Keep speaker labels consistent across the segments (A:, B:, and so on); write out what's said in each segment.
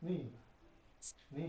A: นี่นี่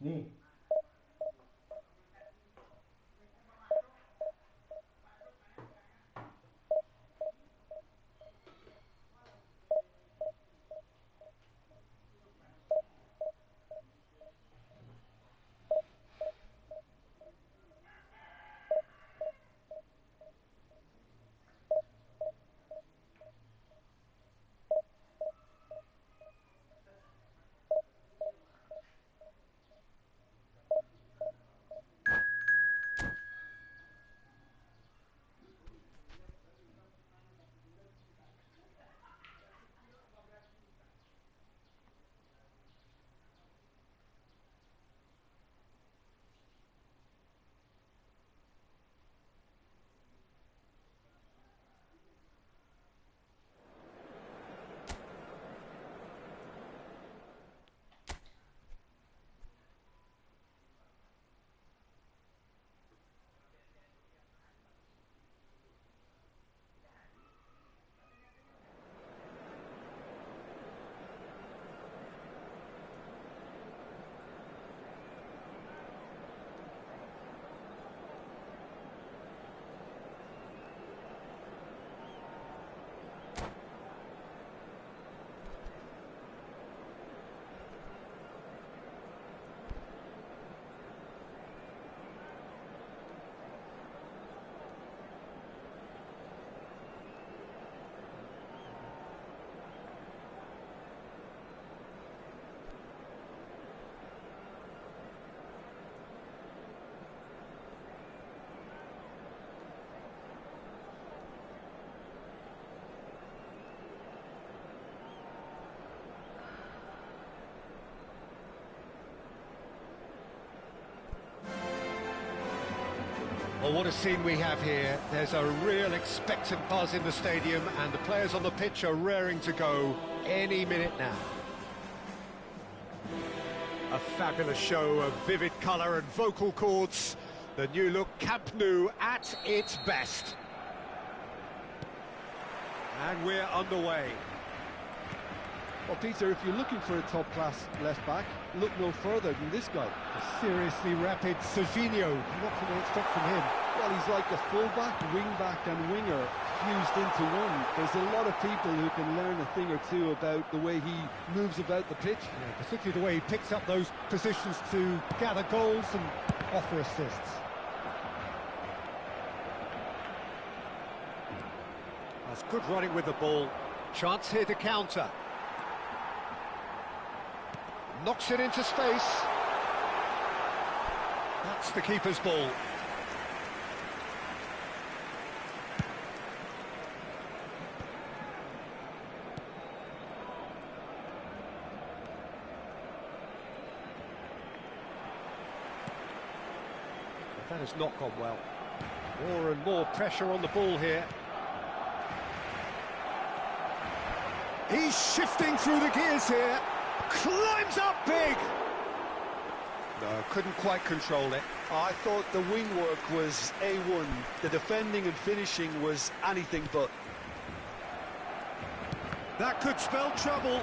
A: นี่
B: Well, what a scene we have here. There's a real expectant buzz in the stadium and the players on the pitch are raring to go any minute now. A fabulous show of vivid colour and vocal cords. The new look Camp Nou at its best. And we're underway.
C: Well, Peter, if you're looking for a top-class left-back, look no further than this guy.
B: A seriously rapid Serginho. What can we expect from him?
C: Well, he's like a full-back, wing-back and winger fused into one. There's a lot of people who can learn a thing or two about the way he moves about the pitch.
B: Yeah, particularly the way he picks up those positions to gather goals and offer assists. That's good running with the ball. Chance here to counter. Knocks it into space. That's the keeper's ball. That has not gone well. More and more pressure on the ball here. He's shifting through the gears here. Climbs up big! No, couldn't quite control it.
C: I thought the wing work was A1. The defending and finishing was anything but.
B: That could spell trouble.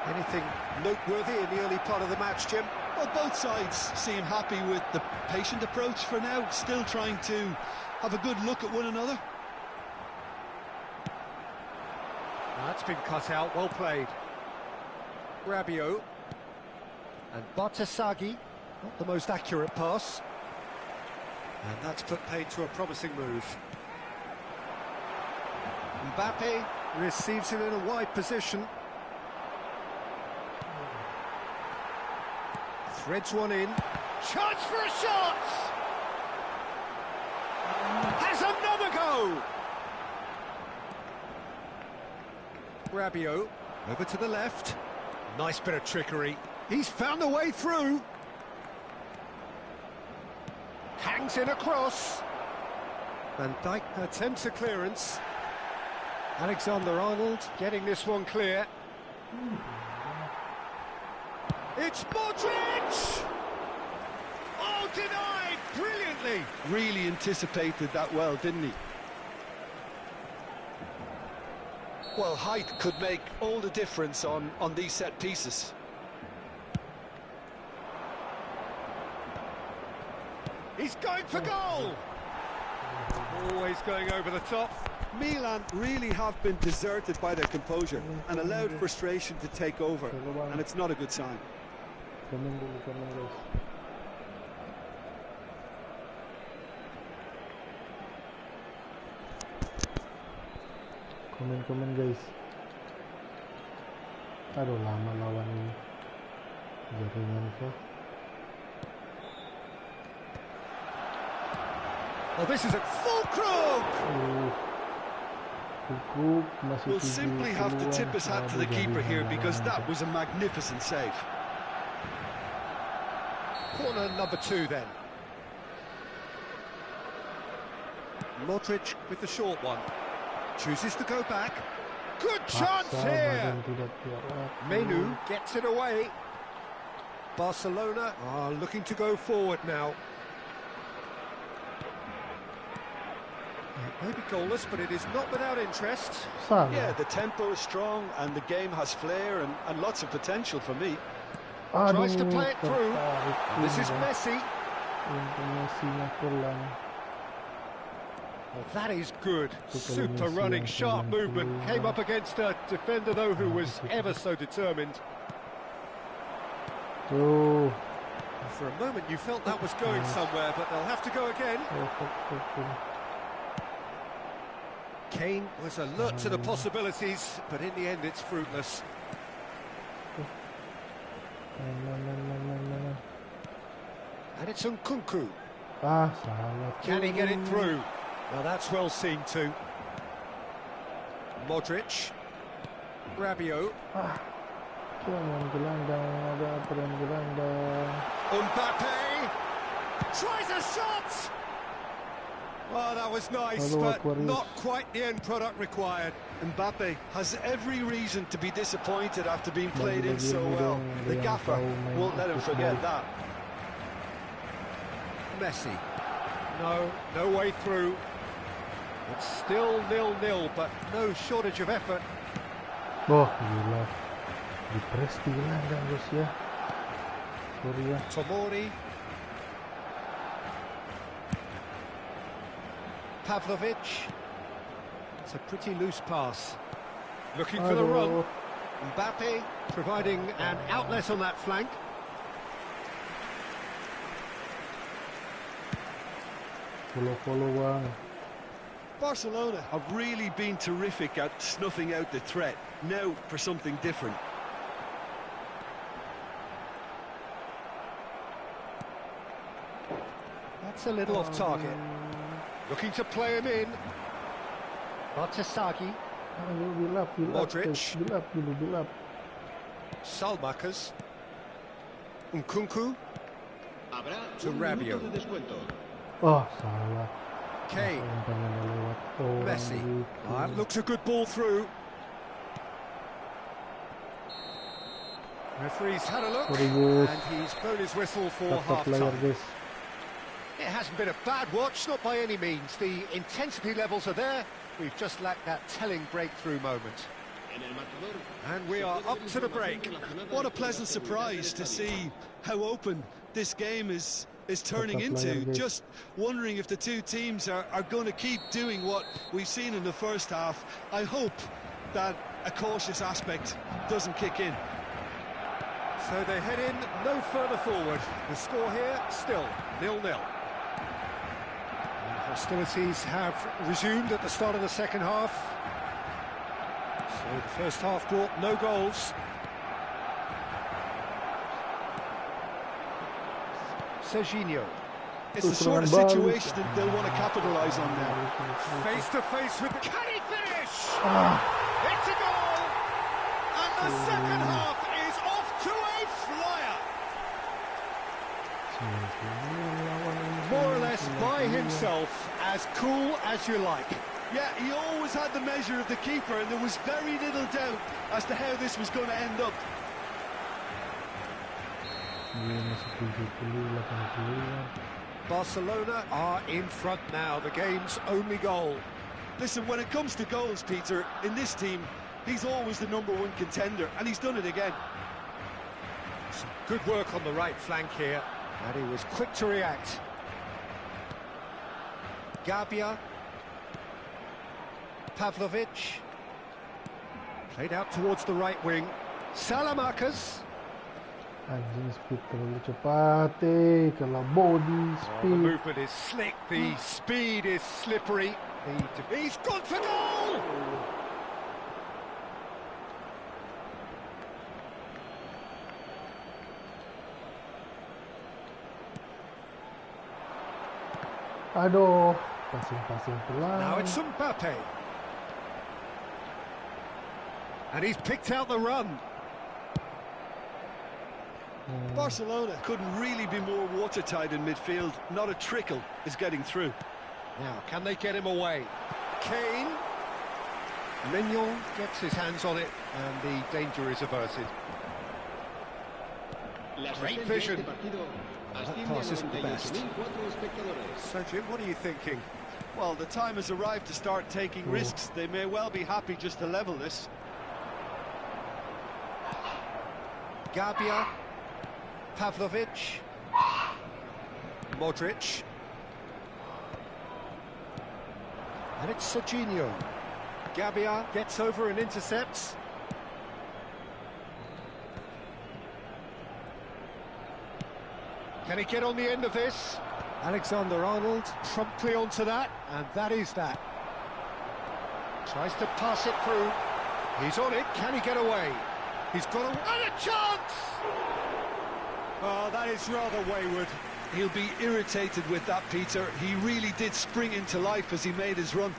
B: Anything noteworthy in the early part of the match, Jim?
C: Well, both sides seem happy with the patient approach for now, still trying to have a good look at one another.
B: That's been cut out, well played. Rabiot. And Bartasagi, not the most accurate pass. And that's put paid to a promising move. Mbappe receives it in a wide position. Threads one in. Chance for a shot! Has another go! Rabiot, over to the left. Nice bit of trickery. He's found a way through. Hangs in a cross. Van Dijk attempts a clearance. Alexander-Arnold getting this one clear. It's Modric! Oh, denied brilliantly!
C: Really anticipated that well, didn't he? Well, height could make all the difference on these set pieces.
B: He's going for goal! Always going over the top.
C: Milan really have been deserted by their composure and allowed frustration to take over, and it's not a good sign.
A: Komen guys. Komen guys. Aduh, lama lawan ini. Jaringan kok.
B: Oh, this is a fulcrum!
C: We'll simply have to tip his hat to the keeper here because that was a magnificent save.
B: Corner number 2 then. Modric with the short one. Chooses to go back. Good chance here! Menu gets it away. Barcelona are looking to go forward now. It may be goalless, but it is not without interest.
C: Yeah, the tempo is strong and the game has flair and lots of potential for me.
B: Tries to play it through. This is Messi. Well, that is good. Super running, sharp movement. Came up against a defender, though, who was ever so determined. For a moment, you felt that was going somewhere, but they'll have to go again. Kane was alert to the possibilities, but in the end, it's fruitless. And it's Nkunku. Can he get it through? Well, that's well seen too. Modric. Rabiot. Mbappe. Tries a shot! Oh, that was nice, but not quite the end product required.
C: Mbappe has every reason to be disappointed after being played in so well. The gaffer won't let him forget that.
B: Messi. No way through. It's still 0-0, but no shortage of effort.
A: Oh, gila. Dipres gila kan guys ya. Sorry ya.
B: Tomori. Pavlovic. It's a pretty loose pass. Looking for the run. Mbappe providing an outlet on that flank.
A: Follow bang.
C: Barcelona have really been terrific at snuffing out the threat. Now for something different.
B: That's a little off target. Looking to play him in. Bartasagi. Modric.
A: Build up.
B: Salmakers. Nkunku. To Rabiot.
A: Oh, salah.
B: Kane. Messi. That looks a good ball through. Referee's had a look, and he's blown his whistle for half-time. It hasn't been a bad watch, not by any means. The intensity levels are there. We've just lacked that telling breakthrough moment. And we are up to the break.
C: What a pleasant surprise to see how open this game is turning into. Just wondering if the two teams are going to keep doing what we've seen in the first half. I hope that a cautious aspect doesn't kick in.
B: So they head in no further forward. The score here still 0-0. Hostilities have resumed at the start of the second half. So the first half brought no goals. Serginho.
C: It's the sort of situation that they'll want to capitalise on now.
B: Face to face with... Can he finish? It's a goal! And the second half is off to a flyer! More or less by himself, as cool as you like.
C: Yeah, he always had the measure of the keeper, and there was very little doubt as to how this was going to end up.
B: Barcelona are in front now, the game's only goal.
C: Listen, when it comes to goals, Peter, in this team, he's always the #1 contender, and he's done it again.
B: Some good work on the right flank here, and he was quick to react. Gabia. Pavlovic. Played out towards the right wing. Salamakers.
A: Anjing, speed terlalu cepat, kalau body
B: The
A: speed.
B: movement is slick, the speed is slippery. He's gone for goal!
A: Aduh, passing pelan.
B: Now it's Mbappe. And he's picked out the run.
C: Barcelona couldn't really be more watertight in midfield. Not a trickle is getting through.
B: Now, can they get him away? Kane. Mignon gets his hands on it, and the danger is averted. Great vision. That pass isn't the best. So, Jim, what are you thinking?
C: Well, the time has arrived to start taking risks. They may well be happy just to level this.
B: Gabia. Pavlovic. Modric. And it's Serginho. Gabia gets over and intercepts. Can he get on the end of this? Alexander-Arnold promptly onto that, and that is that. Tries to pass it through. He's on it. Can he get away? He's got a chance! Oh, that is rather wayward.
C: He'll be irritated with that, Peter. He really did spring into life as he made his run.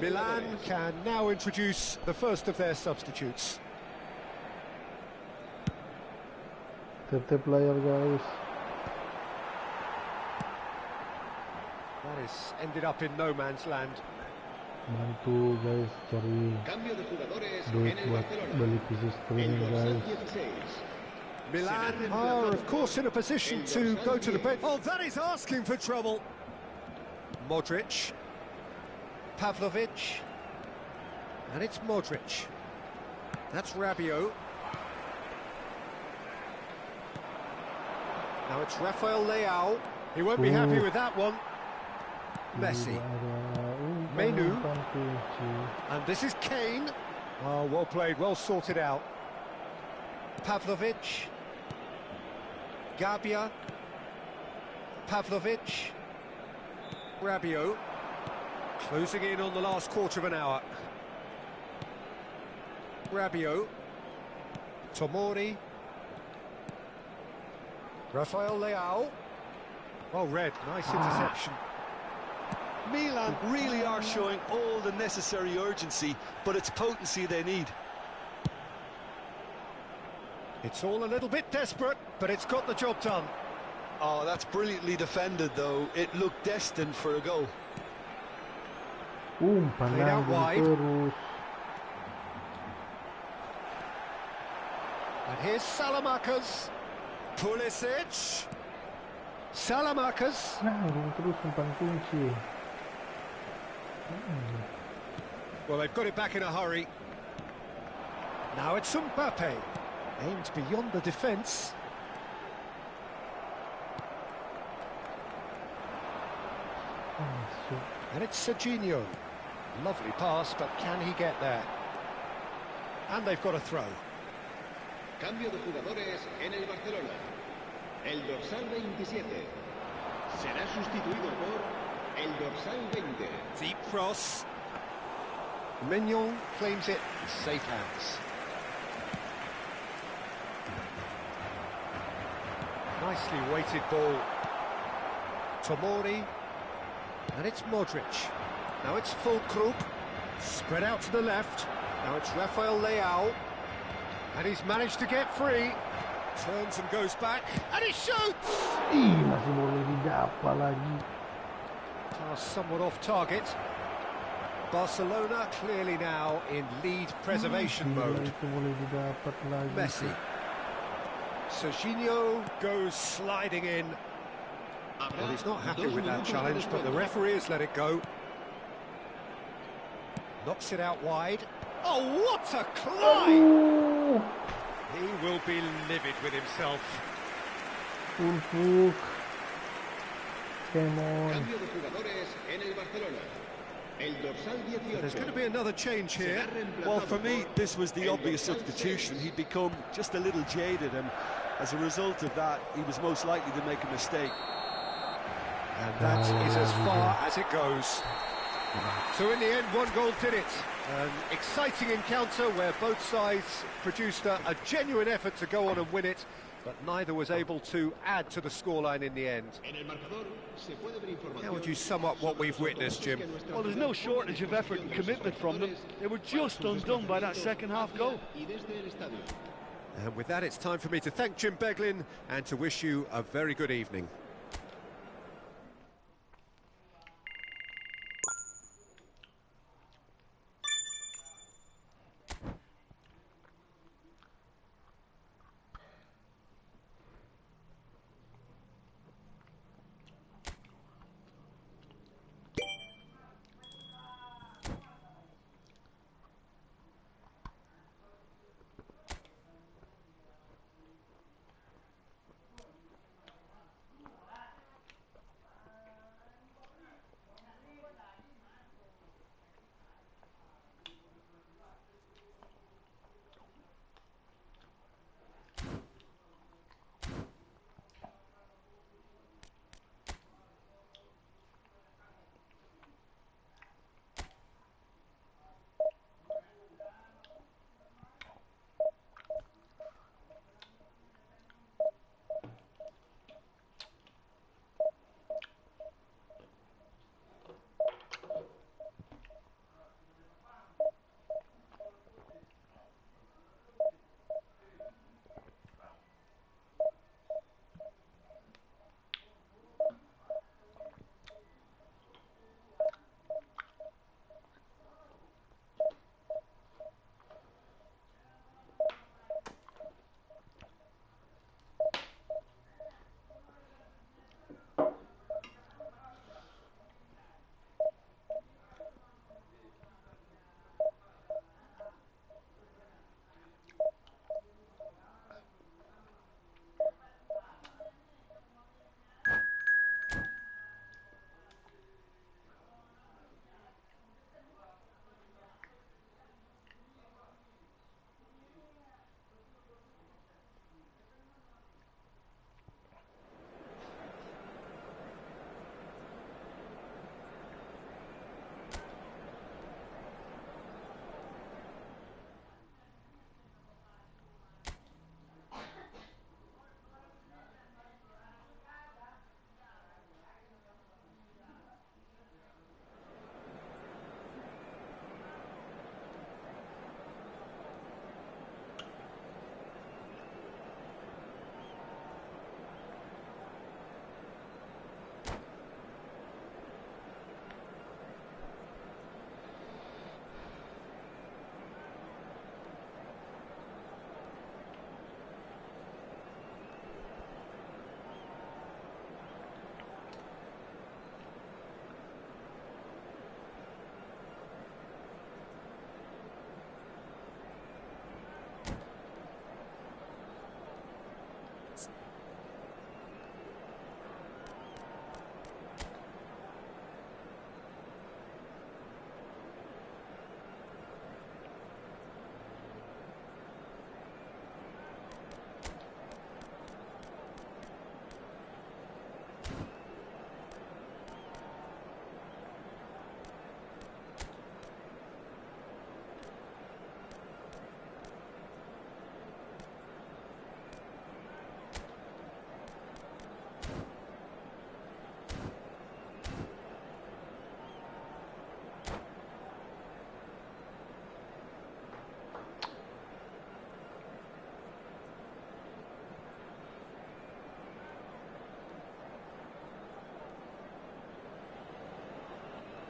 B: Milan can now introduce the first of their substitutes.
A: Tip player, guys.
B: That has ended up in no man's land.
A: Bantu guys cari duit buat beli pieces training, guys.
B: Milan are, of course, in a position to go to the bench. Oh, that is asking for trouble. Modric. Pavlovic. And it's Modric. That's Rabiot. Now it's Rafael Leao. He won't be happy with that one. Messi. Menu. And this is Kane. Oh, well played, well sorted out. Pavlovic. Gabia. Pavlovic. Rabiot. Closing in on the last quarter of an hour. Rabiot. Tomori. Rafael Leao. Well read, nice interception.
C: Milan really are showing all the necessary urgency, but it's potency they need.
B: It's all a little bit desperate, but it's got the job done.
C: Oh, that's brilliantly defended, though. It looked destined for a goal.
B: Played out wide.
A: Terus.
B: And here's Salamakers. Pulisic. Salamakers.
A: Terus umpan kunci.
B: Well, they've got it back in a hurry. Now it's Mbappe. Aimed beyond the defence. And it's Serginho. Lovely pass, but can he get there? And they've got a throw.
D: Cambio de jugadores en el Barcelona. El dorsal 27 será sustituido por el dorsal 20.
B: Deep cross. Mignon claims it in safe hands. Nicely weighted ball. Tomori. And it's Modric. Now it's Fulkrug. Spread out to the left. Now it's Rafael Leao. And he's managed to get free. Turns and goes back. And he shoots!
A: Masih boleh didapat lagi.
B: Pass somewhat off target. Barcelona clearly now in lead preservation mode.
A: Itu boleh didapat lagi.
B: Messi. Serginho goes sliding in. Well, he's not happy with that challenge, but the referee has let it go. Knocks it out wide. Oh, what a climb! He will be livid with himself.
A: Fulkrug. Come on.
D: Cambio de jugadores en el Barcelona. El dorsal 18.
B: There's going to be another change here.
C: Well, for me, this was the obvious substitution. He'd become just a little jaded, and as a result of that, he was most likely to make a mistake.
B: And that is as far as it goes. So in the end, one goal did it. An exciting encounter where both sides produced a genuine effort to go on and win it, but neither was able to add to the scoreline in the end. How would you sum up what we've witnessed, Jim?
E: Well, there's no shortage of effort and commitment from them. They were just undone by that second half goal.
B: And with that, it's time for me to thank Jim Beglin and to wish you a very good evening.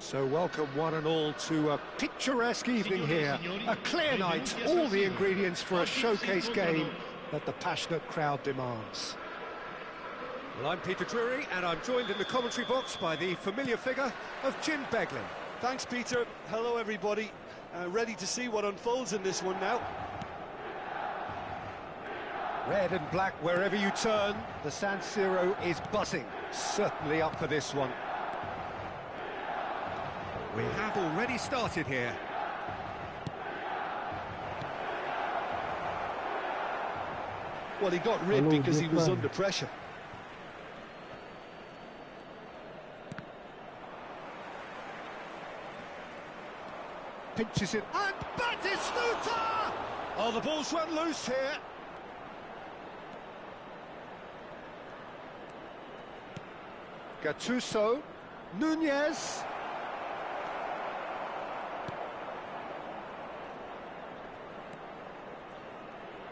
B: So welcome one and all to a picturesque evening here. A clear night, all the ingredients for a showcase game that the passionate crowd demands. Well, I'm Peter Drury, and I'm joined in the commentary box by the familiar figure of Jim Beglin.
C: Thanks, Peter. Hello, everybody. Ready to see what unfolds in this one now.
B: Red and black wherever you turn, the San Siro is buzzing. Certainly up for this one. We have already started here.
C: Well, he got rid because he was under pressure.
B: Pinches it, and Batistuta! Oh, the ball's run loose here. Gattuso, Nunez.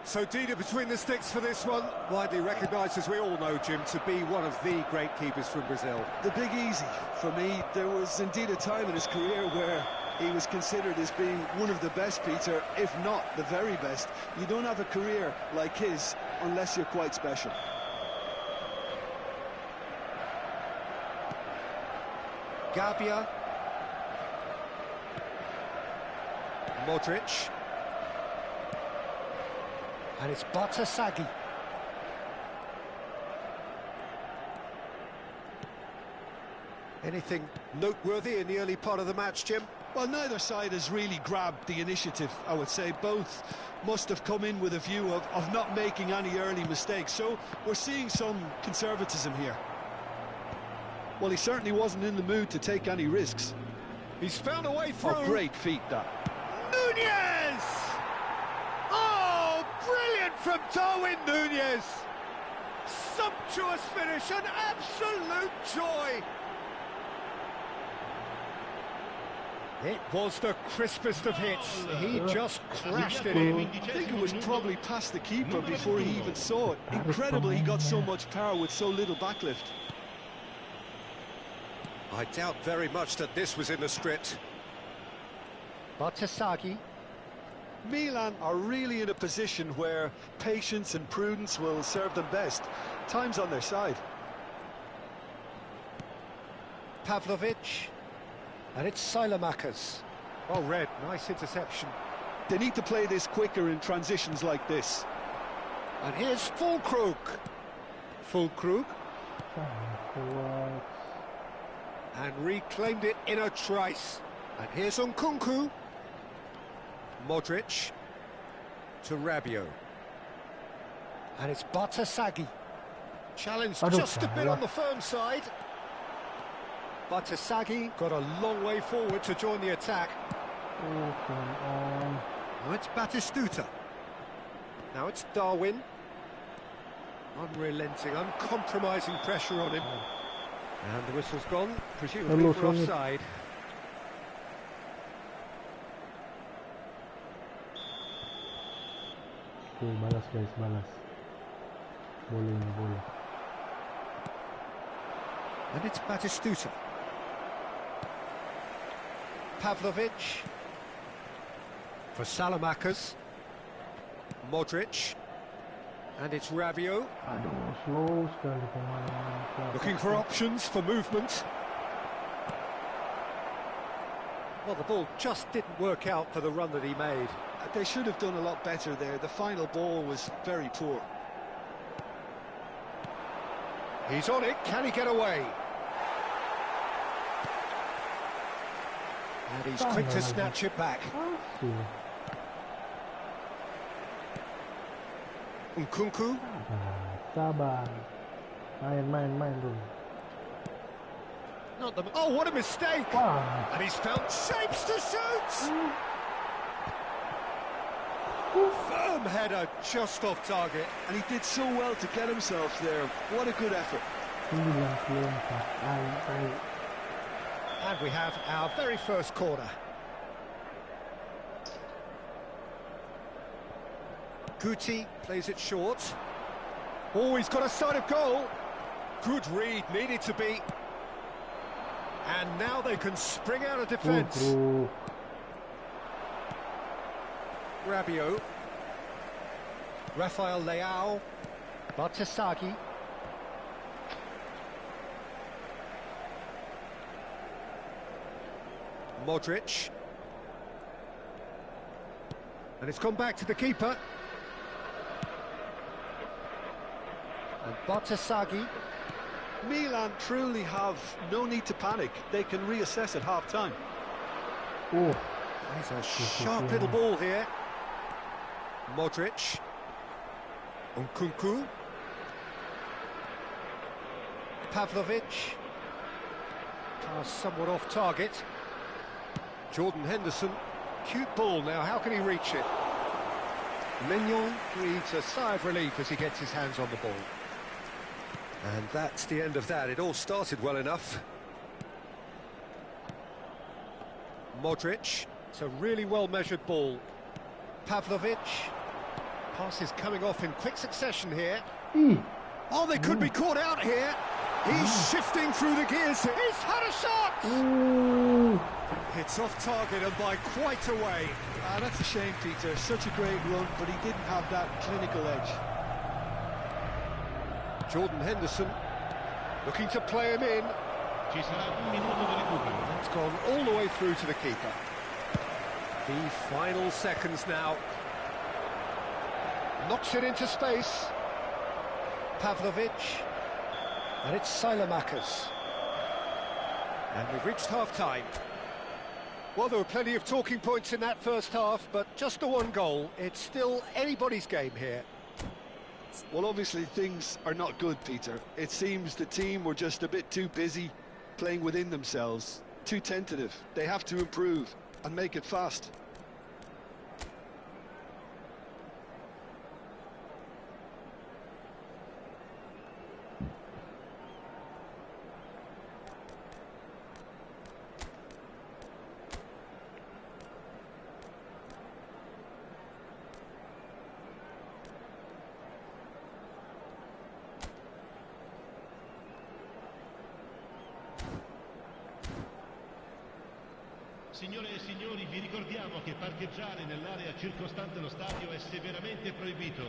B: So Dida between the sticks for this one, widely recognised, as we all know, Jim, to be one of the great keepers from Brazil.
C: The big easy for me. There was indeed a time in his career where he was considered as being one of the best, Peter, if not the very best. You don't have a career like his unless you're quite special.
B: Gabia. Modric. And it's Batasagi. Anything noteworthy in the early part of the match, Jim?
C: Well, neither side has really grabbed the initiative, I would say. Both must have come in with a view of not making any early mistakes. So we're seeing some conservatism here. Well, he certainly wasn't in the mood to take any risks.
B: He's found a way through.
C: Oh, great feat, that.
B: Nunez! Oh, brilliant from Darwin Nunez! Sumptuous finish, an absolute joy! It was the crispest of hits. He just crashed it in.
C: I think it was probably past the keeper before he even saw it. Incredible he got so much power with so little backlift.
B: I doubt very much that this was in the script. Batasagi.
C: Milan are really in a position where patience and prudence will serve them best. Time's on their side.
B: Pavlovic. And it's Silamakers. Oh, Red, nice interception.
C: They need to play this quicker in transitions like this.
B: And here's Fulkrug. Fulkrug. And reclaimed it in a trice. And here's Nkunku. Modric to Rabiot. And it's Batasagi. Challenge just a bit on the firm side. Batasagi got a long way forward to join the attack.
A: Oh, come on.
B: Now it's Batistuta. Now it's Darwin. Unrelenting, uncompromising pressure on him. And the whistle's gone, presumably for offside.
A: Okay, balas guys, balas. Boleh ni, boleh.
B: And it's Batistuta. Pavlovic. For Salamakers. Modric. And it's Rabiot.
A: Aduh, slow sekali pemain.
B: Looking for options for movement. Well, the ball just didn't work out for the run that he made.
C: They should have done a lot better there. The final ball was very poor.
B: He's on it. Can he get away? And he's quick to snatch it back. Nkunku.
A: Sabar. Main dulu.
B: Not the... Oh, what a mistake!
A: Wah.
B: And he's found shapes to shoot! Firm header just off target.
C: And he did so well to get himself there. What a good effort.
A: 94.
B: And we have our very first corner. Guti plays it short. Oh, he's got a sight of goal. Good read, needed to be. And now they can spring out of defence.
A: Bro.
B: Rabiot. Rafael Leao. Bartasagi. Modric. And it's gone back to the keeper. And Bartasagi.
C: Milan truly have no need to panic. They can reassess at half-time.
A: Oh,
B: There's a sharp little ball here. Modric. Nkunku. Pavlovic. Pass somewhat off target. Jordan Henderson. Cute ball now, how can he reach it? Mignon breathes a sigh of relief as he gets his hands on the ball. And that's the end of that. It all started well enough. Modric. It's a really well-measured ball. Pavlovic. Pass is coming off in quick succession here. Oh, they could be caught out here. He's shifting through the gears. He's had a shot! It's off target and by quite a way.
C: That's a shame, Peter. Such a great run, but he didn't have that clinical edge.
B: Jordan Henderson looking to play him in. That's gone all the way through to the keeper. The final seconds now. Knocks it into space. Pavlovic. And it's Silamakis. And we've reached half-time. Well, there were plenty of talking points in that first half, but just the one goal. It's still anybody's game here.
C: Well, obviously things are not good, Peter. It seems the team were just a bit too busy playing within themselves, too tentative. They have to improve and make it fast.
F: Signore e signori, vi ricordiamo che parcheggiare nell'area circostante lo stadio è severamente proibito.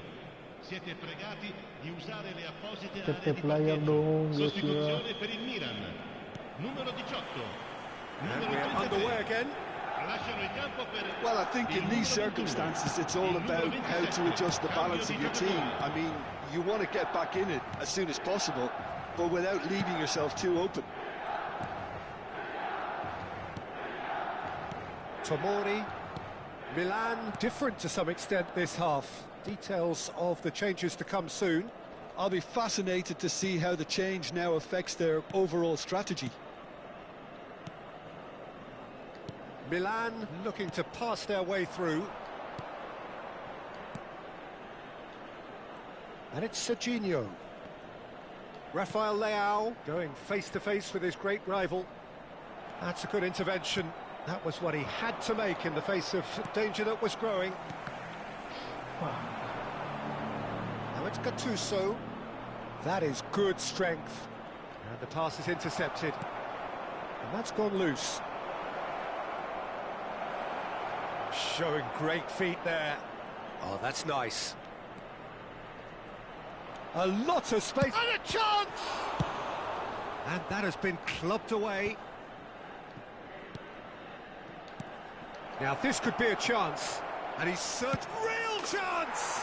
F: Siete pregati di usare le apposite aree di parcheggio. Sostituzione per il Milan. Numero 18.
B: And we're underway again.
F: Lasciano il campo per...
C: Well, I think in these circumstances it's all about how to adjust the balance of your team. I mean, you want to get back in it as soon as possible, but without leaving yourself too open.
B: Tomori. Milan different to some extent this half. Details of the changes to come soon.
C: I'll be fascinated to see how the change now affects their overall strategy.
B: Milan looking to pass their way through. And it's Serginho. Rafael Leao going face-to-face with his great rival. That's a good intervention. That was what he had to make in the face of danger that was growing. Now it's Gattuso. That is good strength. And the pass is intercepted. And that's gone loose. Showing great feet there. Oh, that's nice. A lot of space. And a chance! And that has been clubbed away. Now this could be a chance, and he's searched real chance!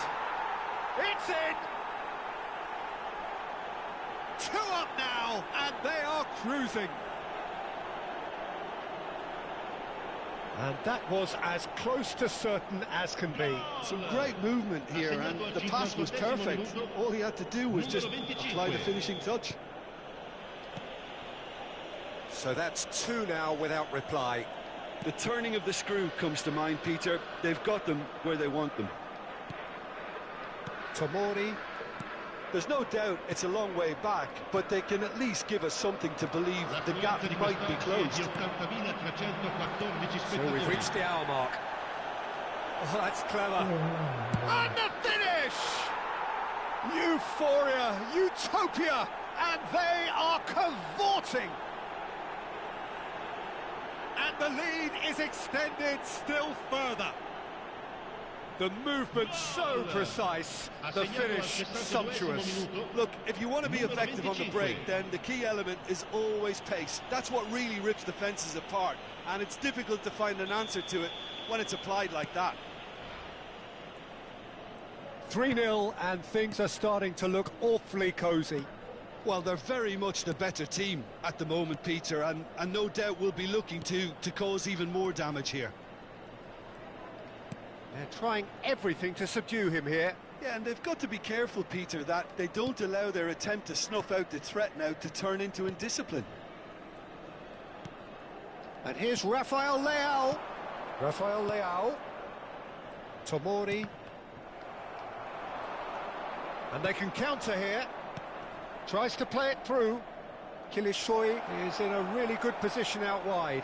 B: It's in! 2 up now, and they are cruising. And that was as close to certain as can be.
C: Some great movement here, and the pass was perfect. All he had to do was just apply the finishing touch.
B: So that's 2 now without reply.
C: The turning of the screw comes to mind, Peter. They've got them where they want them.
B: Tomori.
C: There's no doubt it's a long way back, but they can at least give us something to believe the gap might be closed.
B: So we've reached the hour mark. Oh, that's clever. And the finish! Euphoria, utopia, and they are cavorting. The lead is extended still further. The movement so precise, the finish sumptuous.
C: Look, if you want to be effective on the break, then the key element is always pace. That's what really rips defences apart, and it's difficult to find an answer to it when it's applied like that.
B: 3-0 and things are starting to look awfully cosy.
C: Well, they're very much the better team at the moment, Peter, and no doubt will be looking to cause even more damage here.
B: They're trying everything to subdue him here.
C: Yeah, and they've got to be careful, Peter, that they don't allow their attempt to snuff out the threat now to turn into indiscipline.
B: And here's Rafael Leao. Rafael Leao. Tomori. And they can counter here. Tries to play it through. Kilishoy is in a really good position out wide.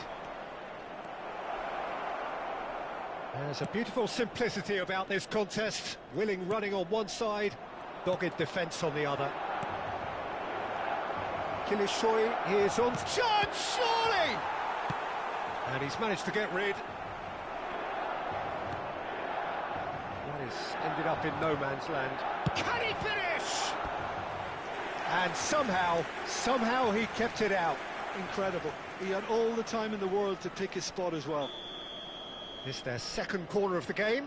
B: There's a beautiful simplicity about this contest. Willing running on one side, dogged defence on the other. Kilishoy is on charge, surely! And he's managed to get rid. That is ended up in no man's land. Can he finish? And somehow he kept it out.
C: Incredible. He had all the time in the world to pick his spot as well.
B: This is their second corner of the game.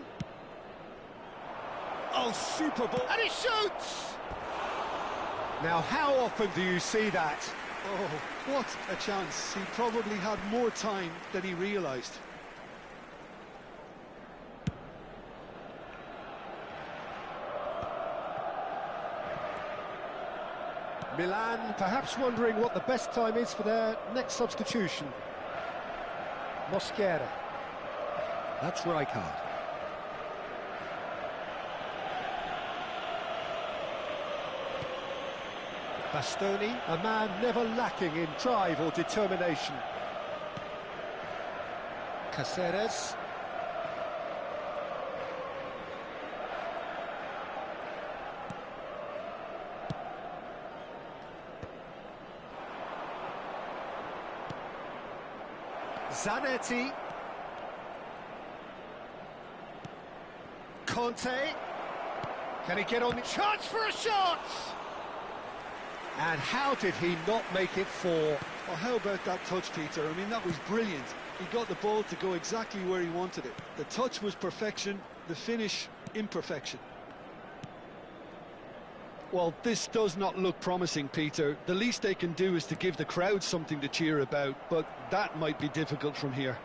B: Oh, super ball. And he shoots! Now, how often do you see that?
C: Oh, what a chance. He probably had more time than he realised.
B: Milan perhaps wondering what the best time is for their next substitution. Mosquera. That's Rijkaard. Bastoni, a man never lacking in drive or determination. Caceres. Zanetti. Conte. Can he get on the chance for a shot? And how did he not make it four?
C: Well, how about that touch, Peter? I mean, that was brilliant. He got the ball to go exactly where he wanted it. The touch was perfection, the finish, imperfection. Well, this does not look promising, Peter. The least they can do is to give the crowd something to cheer about, but that might be difficult from here.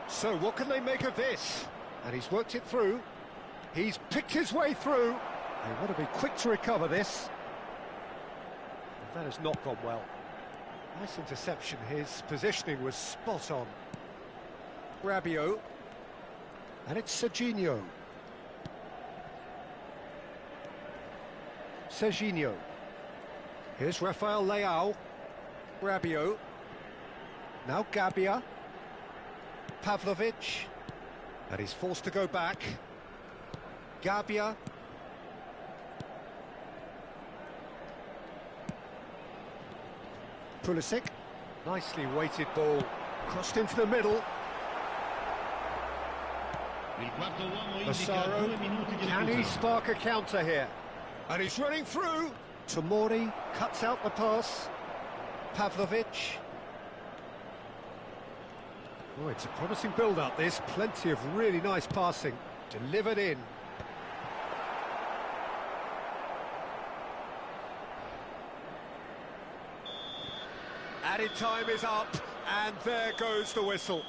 B: So what can they make of this? And he's worked it through. He's picked his way through. They want to be quick to recover this. That has not gone well. Nice interception. His positioning was spot on. Rabiot. And it's Serginho. Serginho. Here's Rafael Leao. Rabiot. Now Gabbia. Pavlovic. And he's forced to go back. Gabbia. Pulisic. Nicely weighted ball. Crossed into the middle. Massaro. Can he spark a counter here? And he's running through. Tomori cuts out the pass. Pavlovic. Oh, it's a promising build-up, this. Plenty of really nice passing. Delivered in. Added time is up, and there goes the whistle.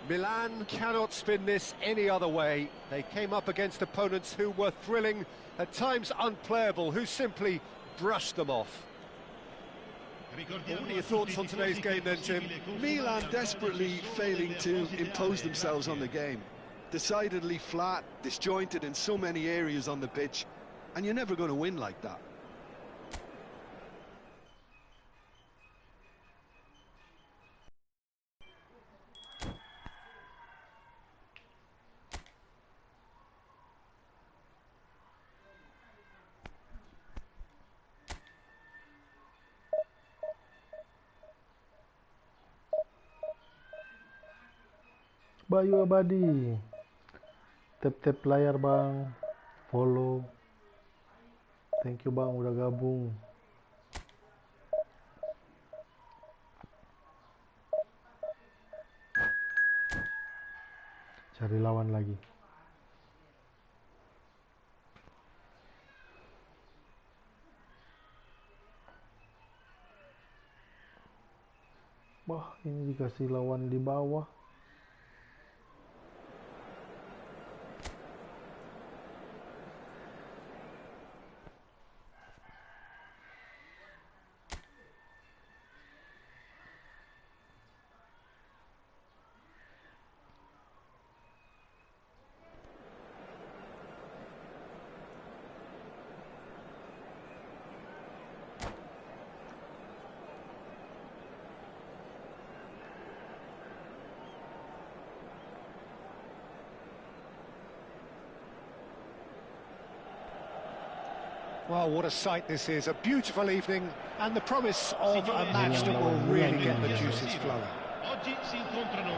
B: Milan cannot spin this any other way. They came up against opponents who were thrilling, at times unplayable, who simply brushed them off. What are your thoughts on today's game then, Jim?
C: Milan desperately failing to impose themselves on the game. Decidedly flat, disjointed in so many areas on the pitch, and you're never going to win like that.
A: Bayu Abadi. Tap layar bang, follow. Thank you bang udah gabung. Cari lawan lagi. Wah, ini dikasih lawan di bawah.
B: Well, what a sight this is. A beautiful evening and the promise of a match that will really get the juices flowing.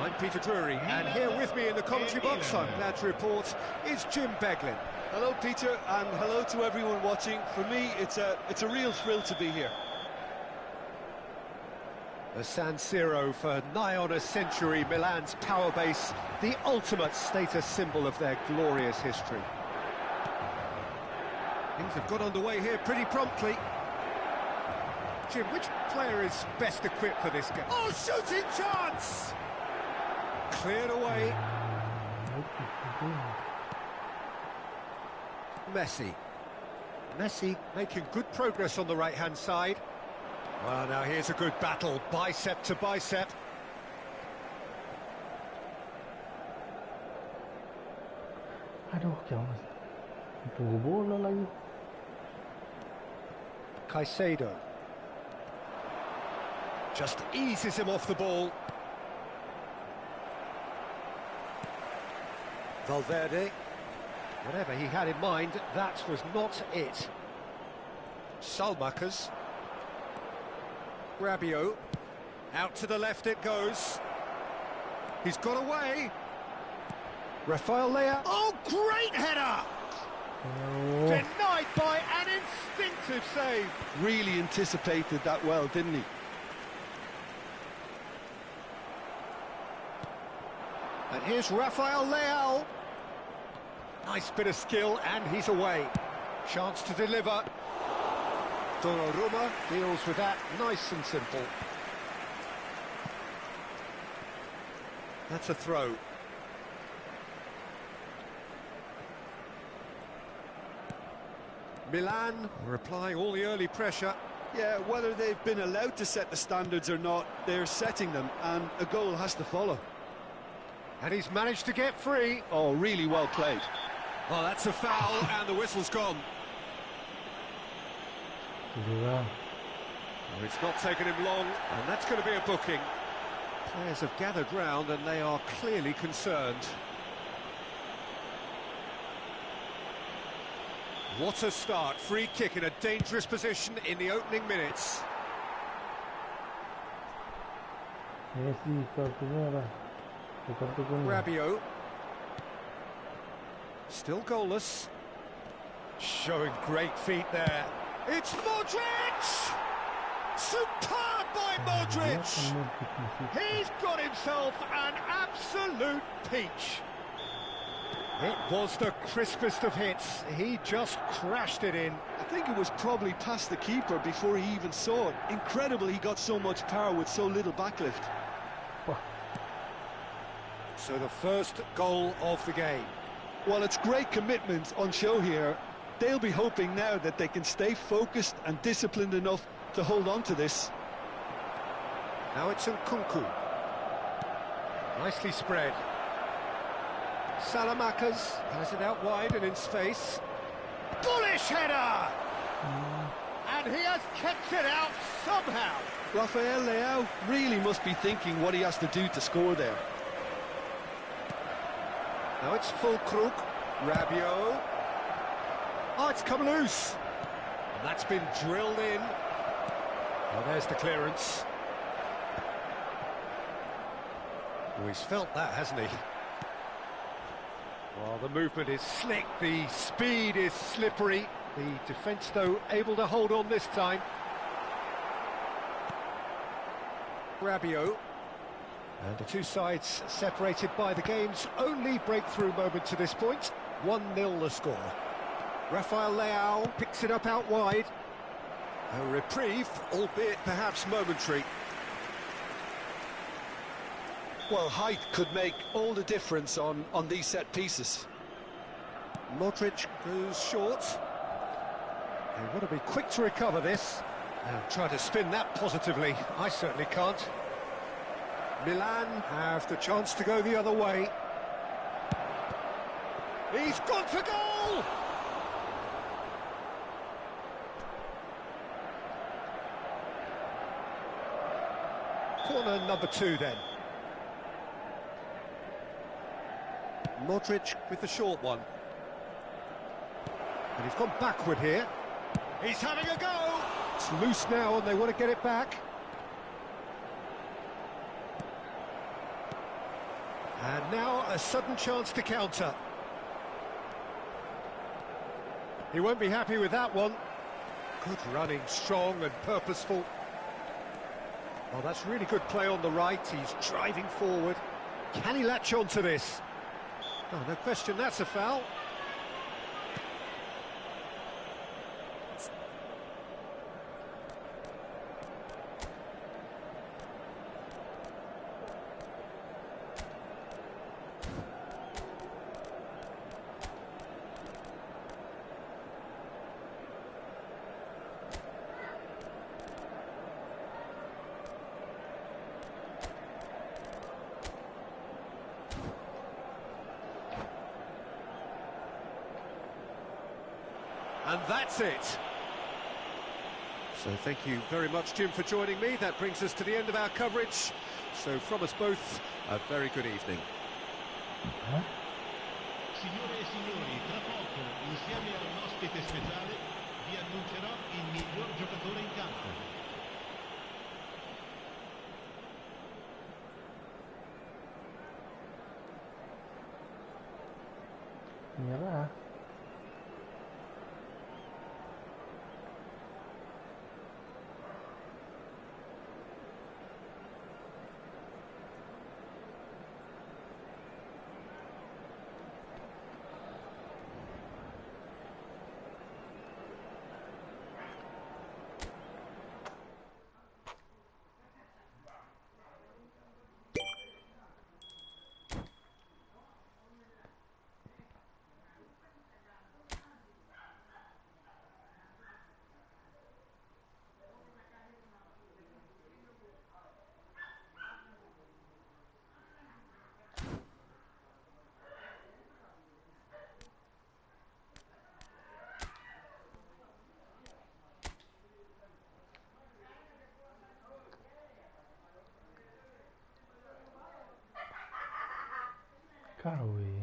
B: I'm Peter Drury, and here with me in the commentary box, I'm glad to report, is Jim Beglin.
C: Hello, Peter, and hello to everyone watching. For me, it's a real thrill to be here.
B: The San Siro for nigh on a century, Milan's power base, the ultimate status symbol of their glorious history. Things have got underway here pretty promptly. Jim, which player is best equipped for this game? Oh, shooting chance! Cleared away. Messi making good progress on the right-hand side. Well, now here's a good battle, bicep to bicep.
A: Aduh, jangan. Tunggu bola lagi.
B: Caicedo. Just eases him off the ball. Valverde. Whatever he had in mind, that was not it. Salmakers. Rabiot. Out to the left it goes. He's got away. Rafael Leao. Oh, great header!
A: Oh.
B: Denied by an instinctive save.
C: Really anticipated that well, didn't he?
B: And here's Rafael Leao. Nice bit of skill, and he's away. Chance to deliver. Donnarumma deals with that nice and simple. That's a throw. Milan are applying all the early pressure.
C: Yeah, whether they've been allowed to set the standards or not, they're setting them, and a goal has to follow.
B: And he's managed to get free.
C: Oh, really well played.
B: Oh, that's a foul, and the whistle's gone.
A: Yeah.
B: Oh, it's not taken him long, and that's going to be a booking. Players have gathered round, and they are clearly concerned. What a start. Free kick in a dangerous position in the opening minutes.
A: Messi kartu merah. Kartu kuning.
B: Rabiot. Still goalless. Showing great feet there. It's Modric! Superb by Modric! He's got himself an absolute peach. It was the crispest of hits. He just crashed it in.
C: I think it was probably past the keeper before he even saw it. Incredible he got so much power with so little backlift.
B: So the first goal of the game.
C: Well, it's great commitment on show here. They'll be hoping now that they can stay focused and disciplined enough to hold on to this.
B: Now it's Nkunku. Nicely spread. Salamakers has it out wide and in space. Bullish header! And he has kept it out somehow.
C: Rafael Leao really must be thinking what he has to do to score there.
B: Now it's Fulkrug. Rabiot. Oh, it's come loose. And that's been drilled in. Well, there's the clearance. Oh, he's felt that, hasn't he? Well, the movement is slick, the speed is slippery. The defence, though, able to hold on this time. Rabiot. And the two sides separated by the game's only breakthrough moment to this point. 1-0 the score. Rafael Leao picks it up out wide. A reprieve, albeit perhaps momentary.
C: Well, height could make all the difference on these set pieces.
B: Modric goes short. They want to be quick to recover this and try to spin that positively. I certainly can't. Milan have the chance to go the other way. He's gone for goal! Corner number 2 then. Modric with the short one. And he's gone backward here. He's having a go! It's loose now and they want to get it back. And now a sudden chance to counter. He won't be happy with that one. Good running, strong and purposeful. Well, that's really good play on the right. He's driving forward. Can he latch on to this? Oh, no question, that's a foul. And that's it. So thank you very much, Jim, for joining me. That brings us to the end of our coverage. So from us both, a very good evening.
F: Signore e signori, tra poco, insieme a un ospite speciale, vi annuncerò il miglior giocatore in campo.
A: Nyerah. Kawi.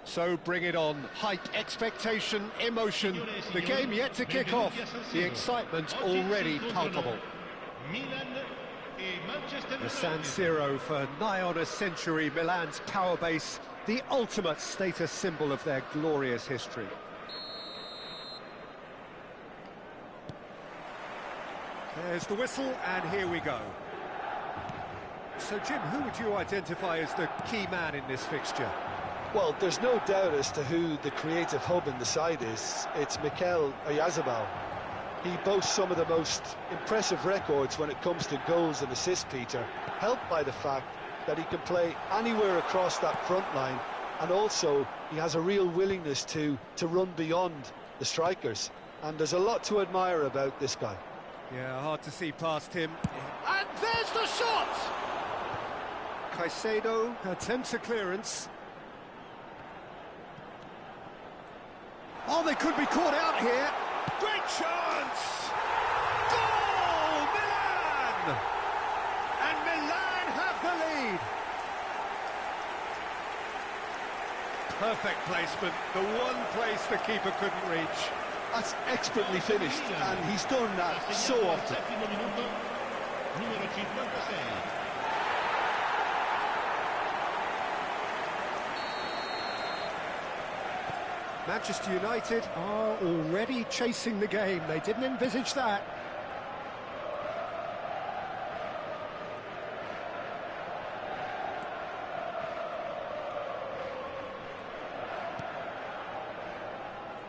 B: So bring it on. Hype, expectation, emotion. The game yet to kick off. The excitement already palpable. The San Siro for nigh on a century, Milan's power base, the ultimate status symbol of their glorious history. There's the whistle, and here we go. So, Jim, who would you identify as the key man in this fixture?
C: Well, there's no doubt as to who the creative hub in the side is. It's Mikel Oyarzabal. He boasts some of the most impressive records when it comes to goals and assists, Peter, helped by the fact that he can play anywhere across that front line, and also he has a real willingness to run beyond the strikers. And there's a lot to admire about this guy.
B: Yeah, hard to see past him. And there's the shot! Caicedo attempts a clearance. Oh, they could be caught out here. Great chance! Goal! Milan! And Milan have the lead. Perfect placement, the one place the keeper couldn't reach.
C: That's expertly finished, and he's done that so often.
B: Manchester United are already chasing the game. They didn't envisage that.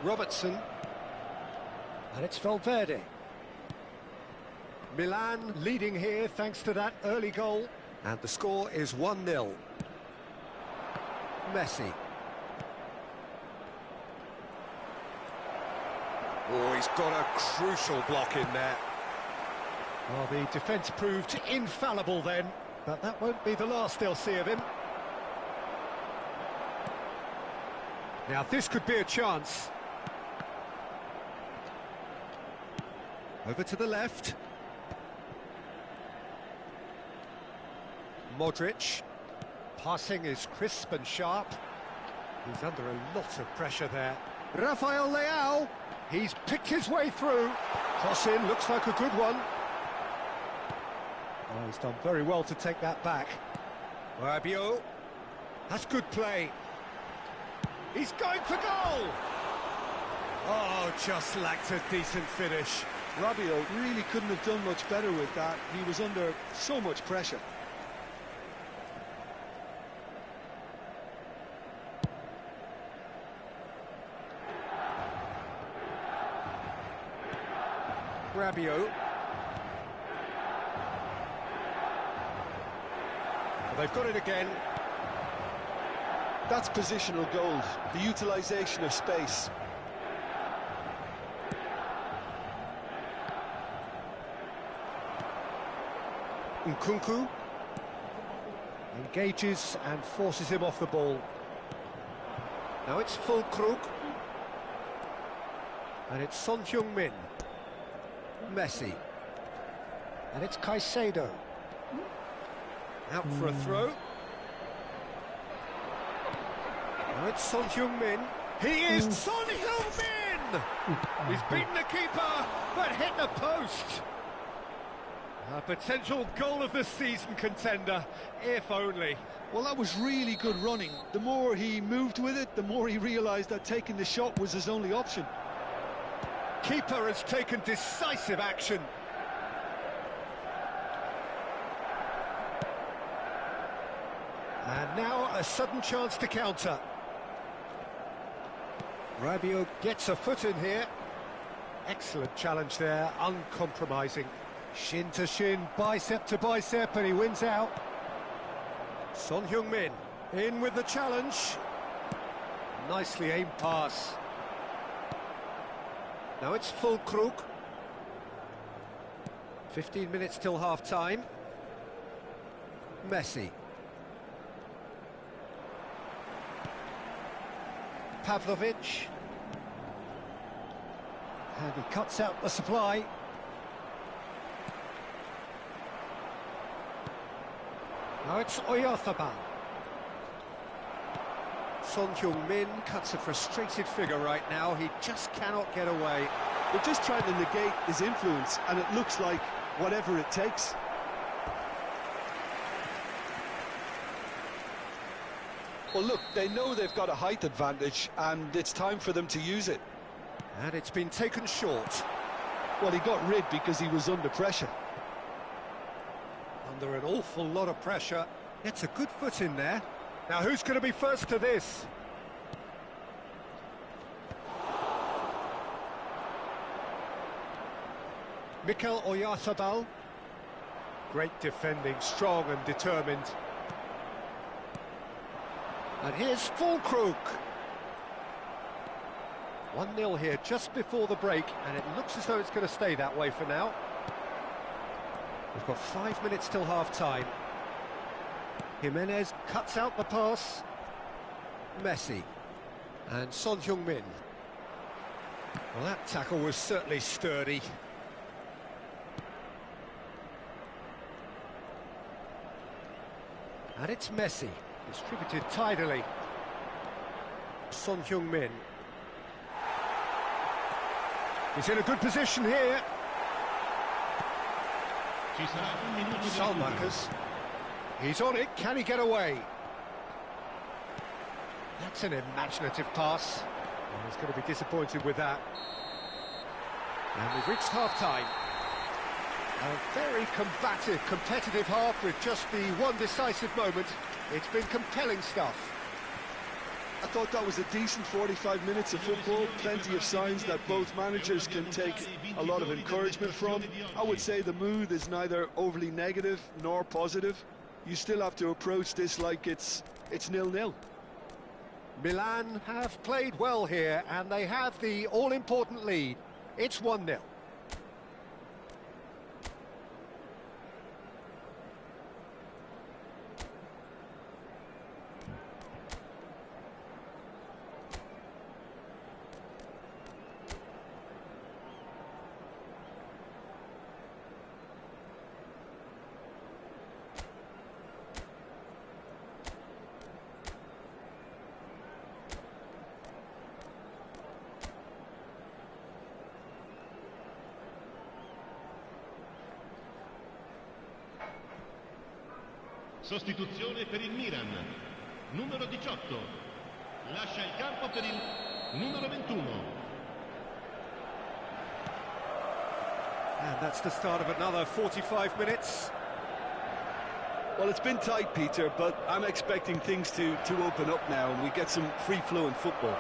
B: Robertson. And it's Valverde. Milan leading here thanks to that early goal. And the score is 1-0. Messi. Oh, he's got a crucial block in there. Well, the defence proved infallible then, but that won't be the last they'll see of him. Now, this could be a chance. Over to the left. Modric. Passing is crisp and sharp. He's under a lot of pressure there. Rafael Leao. He's picked his way through. Cross in, looks like a good one. Oh, he's done very well to take that back. Rabiot. That's good play. He's going for goal! Oh, just lacked a decent finish.
C: Rabiot really couldn't have done much better with that. He was under so much pressure.
B: Rabiot. They've got it again.
C: That's positional gold, the utilisation of space.
B: Nkunku engages and forces him off the ball. Now it's Füllkrug. And it's Son Heung-min. Messi. And it's Caicedo. Out for a throw. Now it's Son Heung-min. He is Son Heung-min! He's beaten the keeper, but hit the post. A potential goal of the season contender, if only.
C: Well, that was really good running. The more he moved with it, the more he realised that taking the shot was his only option.
B: Keeper has taken decisive action. And now a sudden chance to counter. Rabiot gets a foot in here. Excellent challenge there, uncompromising. Shin to shin, bicep to bicep, and he wins out. Son Heung-min in with the challenge. Nicely aimed pass. Now it's Füllkrug. 15 minutes till half-time. Messi. Pavlovic. And he cuts out the supply. Now it's Oyarzabal. Son Heung-min cuts a frustrated figure right now. He just cannot get away.
C: They're just trying to negate his influence, and it looks like whatever it takes. Well, look, they know they've got a height advantage, and it's time for them to use it.
B: And it's been taken short.
C: Well, he got rid because he was under pressure.
B: Under an awful lot of pressure. Gets a good foot in there. Now, who's going to be first to this? Mikel Oyarzabal. Great defending, strong and determined. And here's Fulkrug. 1-0 here just before the break, and it looks as though it's going to stay that way for now. We've got 5 minutes till half-time. Jimenez cuts out the pass. Messi. And Son Heung-min. Well, that tackle was certainly sturdy. And it's Messi. Distributed tidily. Son Heung-min. He's in a good position here. Salmakers. He's on it. Can he get away? That's an imaginative pass. And he's going to be disappointed with that. And we've reached half-time. A very combative, competitive half with just the one decisive moment. It's been compelling stuff.
C: I thought that was a decent 45 minutes of football, plenty of signs that both managers can take a lot of encouragement from. I would say the mood is neither overly negative nor positive. You still have to approach this like it's 0-0.
B: Milan have played well here, and they have the all-important lead. It's 1-0.
F: Sostituzione per il Milan, numero 18, lascia il campo per il numero 21.
B: And that's the start of another 45 minutes.
C: Well, it's been tight, Peter, but I'm expecting things to open up now and we get some free-flowing football.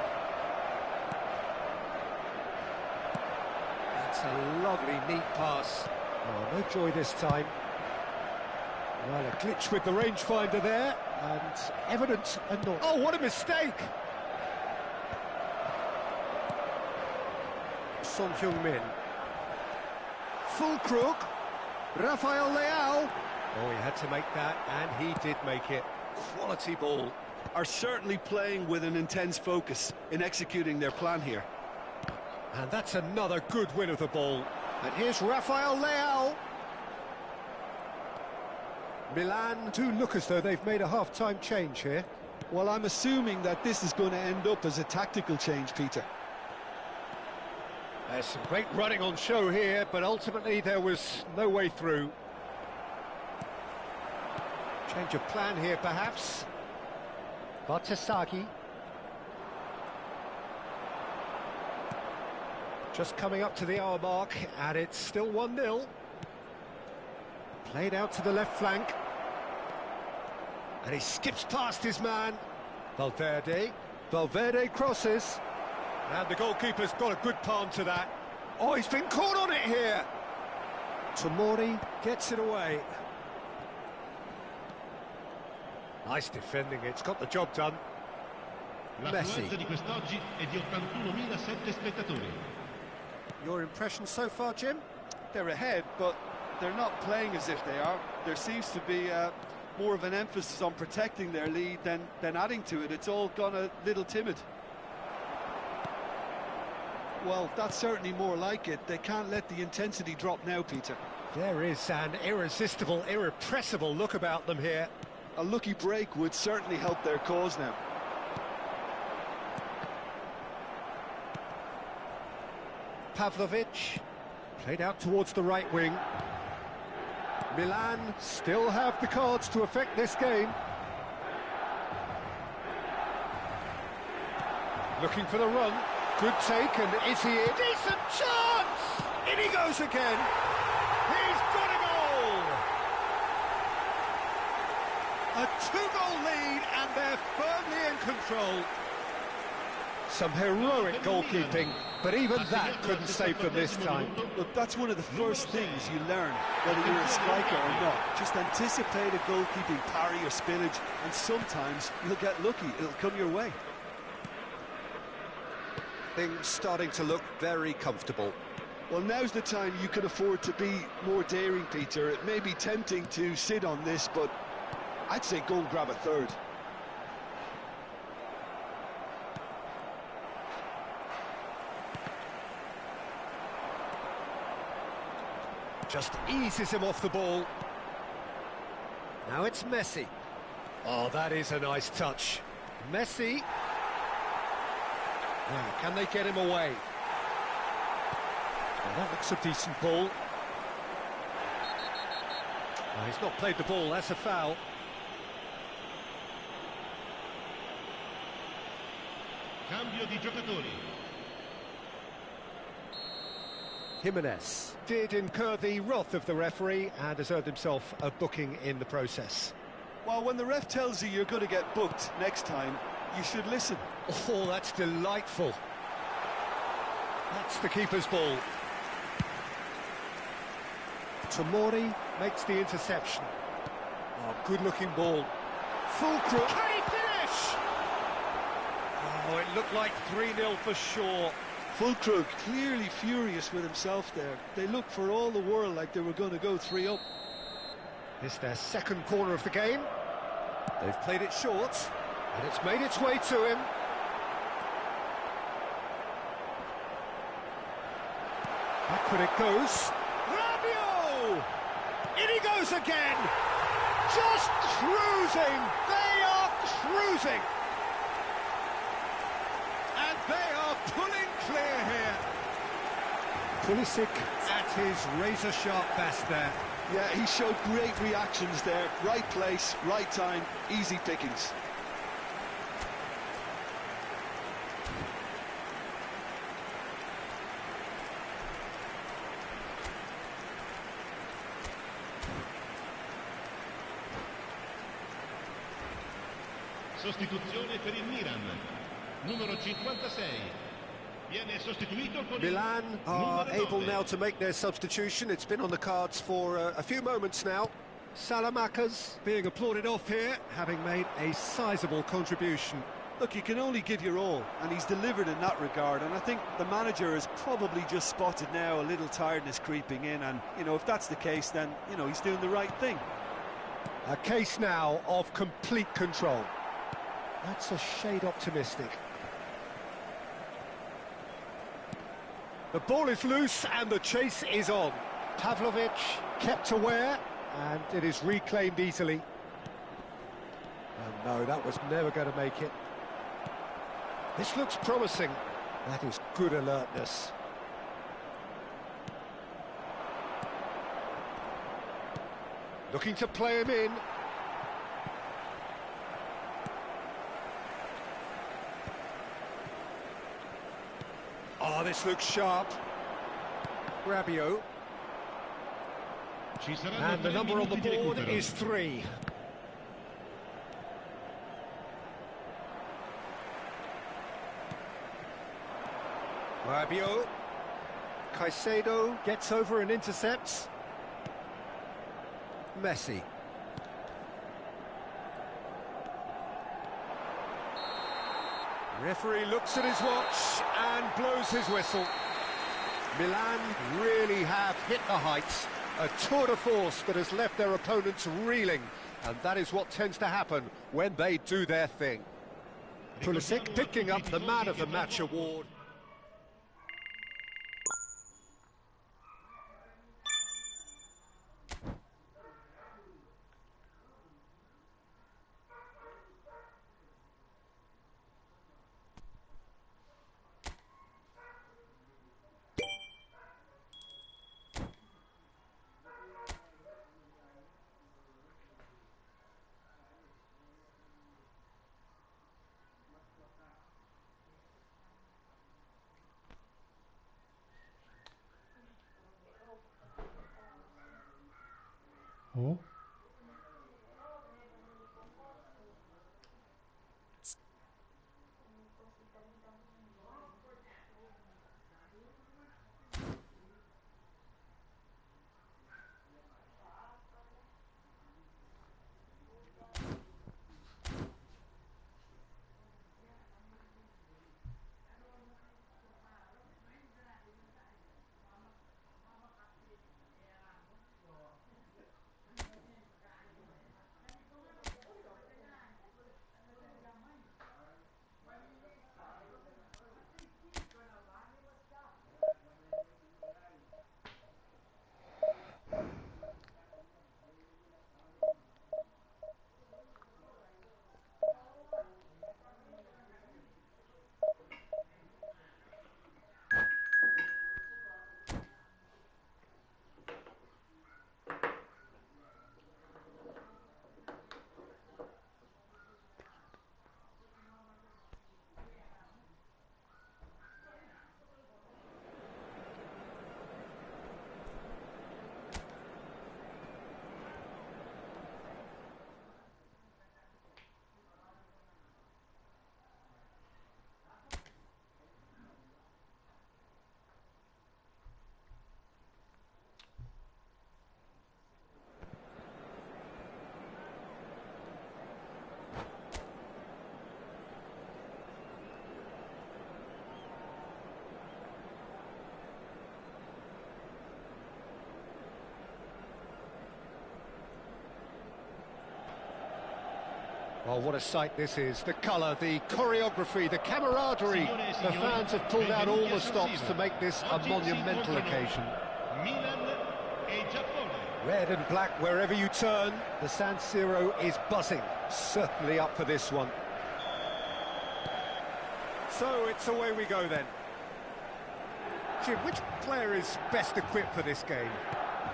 B: That's a lovely, neat pass. Oh, no joy this time. Well, a glitch with the rangefinder there, and evident and not. Oh, what a mistake! Son Heung-min. Fulkrug. Rafael Leao. Oh, he had to make that, and he did make it. Quality ball.
C: Are certainly playing with an intense focus in executing their plan here.
B: And that's another good win of the ball. And here's Rafael Leao. Milan do look as though they've made a half-time change here.
C: Well, I'm assuming that this is going to end up as a tactical change, Peter.
B: There's some great running on show here, but ultimately there was no way through. Change of plan here, perhaps. Bartasagi. Just coming up to the hour mark, and it's still 1-0. Played out to the left flank. And he skips past his man. Valverde. Valverde crosses. And the goalkeeper's got a good palm to that. Oh, he's been caught on it here. Tomori gets it away. Nice defending, it's got the job done. Messi.
F: Di quest'oggi è di 81.007 spettatori.
B: Your impression so far, Jim?
C: They're ahead, but they're not playing as if they are. There seems to be more of an emphasis on protecting their lead than adding to it. It's all gone a little timid. Well, that's certainly more like it. They can't let the intensity drop now, Peter.
B: There is an irresistible, irrepressible look about them here.
C: A lucky break would certainly help their cause now.
B: Pavlovic, played out towards the right wing. Milan still have the cards to affect this game. Looking for the run. Good take, and is he in? Decent chance! In he goes again. He's got a goal! A two-goal lead, and they're firmly in control. Some heroic goalkeeping, but even that couldn't save them this time.
C: Look, that's one of the first things you learn, whether you're a striker or not. Just anticipate a goalkeeping parry or spillage, and sometimes you'll get lucky. It'll come your way.
B: Things starting to look very comfortable.
C: Well, now's the time you can afford to be more daring, Peter. It may be tempting to sit on this, but I'd say go and grab a third.
B: Just eases him off the ball. Now it's Messi. Oh, that is a nice touch. Messi. Now, can they get him away? Well, that looks a decent ball. Oh, he's not played the ball, that's a foul.
F: Cambio di giocatori.
B: Jimenez did incur the wrath of the referee and has earned himself a booking in the process.
C: Well, when the ref tells you you're going to get booked next time, you should listen.
B: Oh, that's delightful. That's the keeper's ball. Tomori makes the interception. Oh, good-looking ball. Fulcrum. Can he finish? Oh, it looked like 3-0 for sure.
C: Fulkrug clearly furious with himself there. They looked for all the world like they were going to go 3-up.
B: It's their second corner of the game. They've played it short, and it's made its way to him. Backward it goes. Rabiot! In he goes again! Just cruising! They are cruising! And they are pulling clear here. Pulisic at his razor-sharp best there.
C: Yeah, he showed great reactions there. Right place, right time, easy pickings.
F: Sostituzione per il Milan. Numero 56. Viene sostituito con
B: Milan are able now to make their substitution. It's been on the cards for a few moments now. Salamakas being applauded off here, having made a sizable contribution.
C: Look, you can only give your all, and he's delivered in that regard, and I think the manager has probably just spotted now a little tiredness creeping in, and, you know, if that's the case, then, you know, he's doing the right thing.
B: A case now of complete control. That's a shade optimistic. The ball is loose and the chase is on. Pavlovic kept aware and it is reclaimed easily. Oh no, that was never going to make it. This looks promising. That is good alertness. Looking to play him in. Oh, this looks sharp. Rabiot. And the number on the board is 3. Rabiot. Caicedo gets over and intercepts. Messi. Referee looks at his watch and blows his whistle. Milan really have hit the heights. A tour de force that has left their opponents reeling. And that is what tends to happen when they do their thing. Pulisic picking up the Man of the Match award.
A: Hmm?
B: Well, what a sight this is. The colour, the choreography, the camaraderie. The fans have pulled out all the stops to make this a monumental occasion. Red and black wherever you turn. The San Siro is buzzing. Certainly up for this one. So it's away we go then. Jim, which player is best equipped for this game?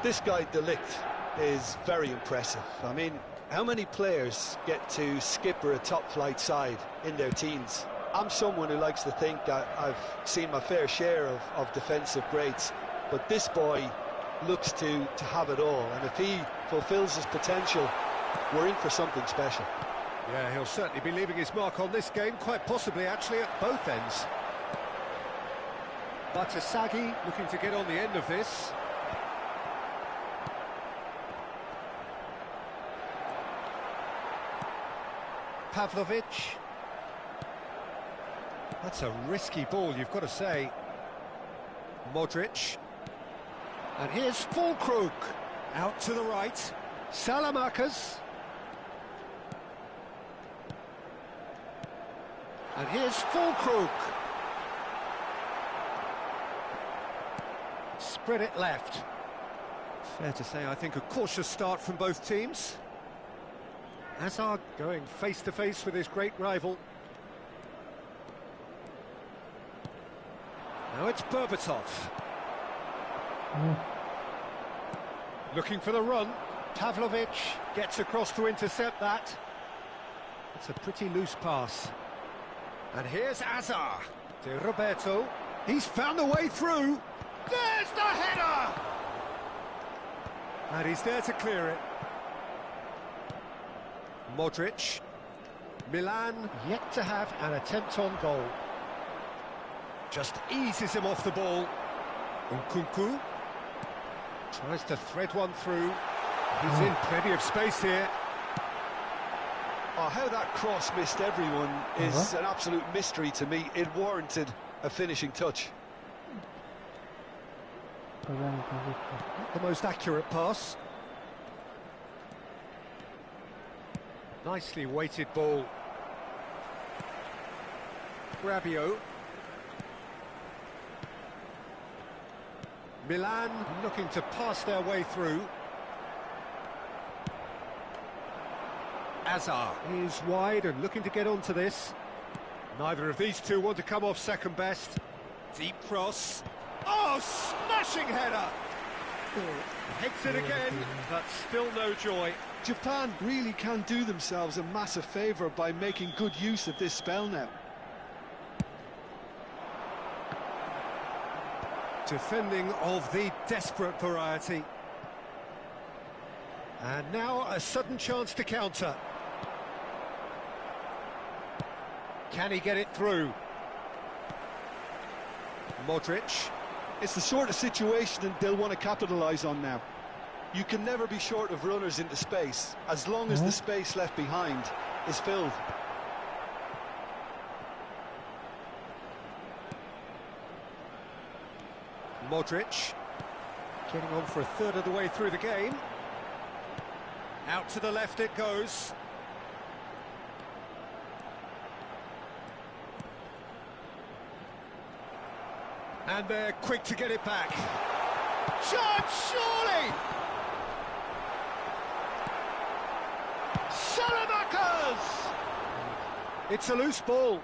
C: This guy, Delict, is very impressive. I mean, how many players get to skipper a top-flight side in their teens? I'm someone who likes to think that I've seen my fair share of defensive greats, but this boy looks to have it all, and if he fulfills his potential, we're in for something special.
B: Yeah, he'll certainly be leaving his mark on this game, quite possibly actually at both ends. Batasagi looking to get on the end of this. Pavlovic. That's a risky ball, you've got to say. Modric. And here's Fulkrug. Out to the right. Salamakers. And here's Fulkrug. Spread it left. Fair to say, I think, a cautious start from both teams. Hazard going face-to-face with his great rival. Now it's Berbatov. Looking for the run. Pavlovic gets across to intercept that. It's a pretty loose pass. And here's Azar. De Roberto. He's found the way through. There's the header! And he's there to clear it. Modric. Milan yet to have an attempt on goal. Just eases him off the ball. Nkunku tries to thread one through. He's in plenty of space here.
C: Oh, how that cross missed everyone is an absolute mystery to me. It warranted a finishing touch.
B: Not the most accurate pass. Nicely weighted ball. Rabiot. Milan looking to pass their way through. Azar is wide and looking to get onto this. Neither of these two want to come off second best. Deep cross. Oh, smashing header! Heads it again, but still no joy.
C: Japan really can do themselves a massive favour by making good use of this spell now. Defending
B: of the desperate variety. And now a sudden chance to counter. Can he get it through? Modric.
C: It's the sort of situation they'll want to capitalise on now. You can never be short of runners into space, as long as the space left behind is filled.
B: Modric. Getting on for a third of the way through the game. Out to the left it goes. And they're quick to get it back. Shot, surely! Salamanca's! It's a loose ball.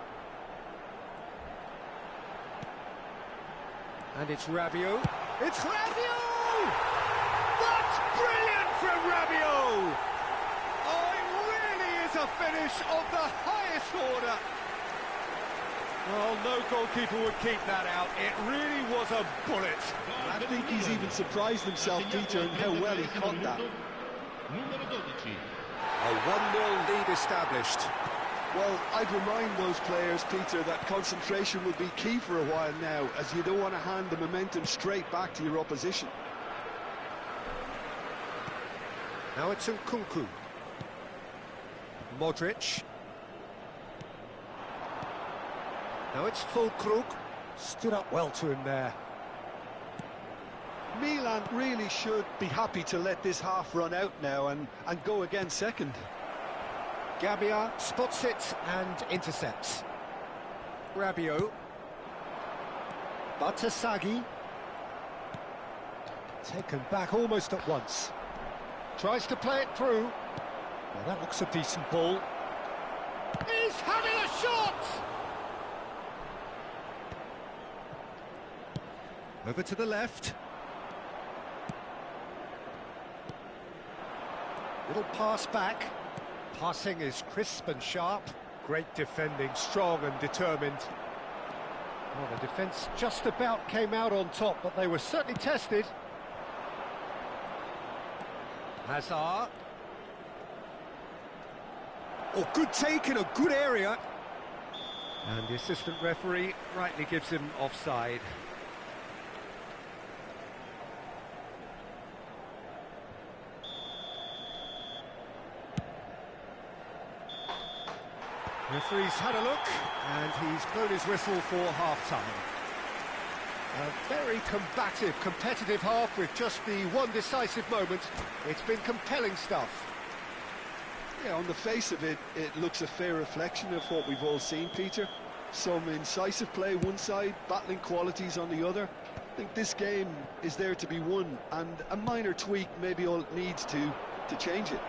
B: And it's Rabiot. It's Rabiot! That's brilliant from Rabiot! Oh, it really is a finish of the highest order. Well, no goalkeeper would keep that out. It really was a bullet.
C: I think he's even surprised himself, Peter, in how well he caught that.
B: A 1-0 lead established.
C: Well, I'd remind those players, Peter, that concentration will be key for a while now, as you don't want to hand the momentum straight back to your opposition.
B: Now it's Nkunku. Modric. Now it's Fulkrug. Stood up well to him there.
C: Milan really should be happy to let this half run out now and go again second.
B: Gabbia spots it and intercepts. Rabiot. Batasagi. Taken back almost at once. Tries to play it through. Well, that looks a decent ball. He's having a shot! Over to the left. Little pass back. Passing is crisp and sharp. Great defending, strong and determined. Well, the defence just about came out on top, but they were certainly tested. Hazard. Oh, good take in a good area. And the assistant referee rightly gives him offside. Referee's had a look, and he's blown his whistle for half-time. A very combative, competitive half with just the one decisive moment. It's been compelling stuff.
C: Yeah, on the face of it, it looks a fair reflection of what we've all seen, Peter. Some incisive play one side, battling qualities on the other. I think this game is there to be won, and a minor tweak maybe all it needs to change it.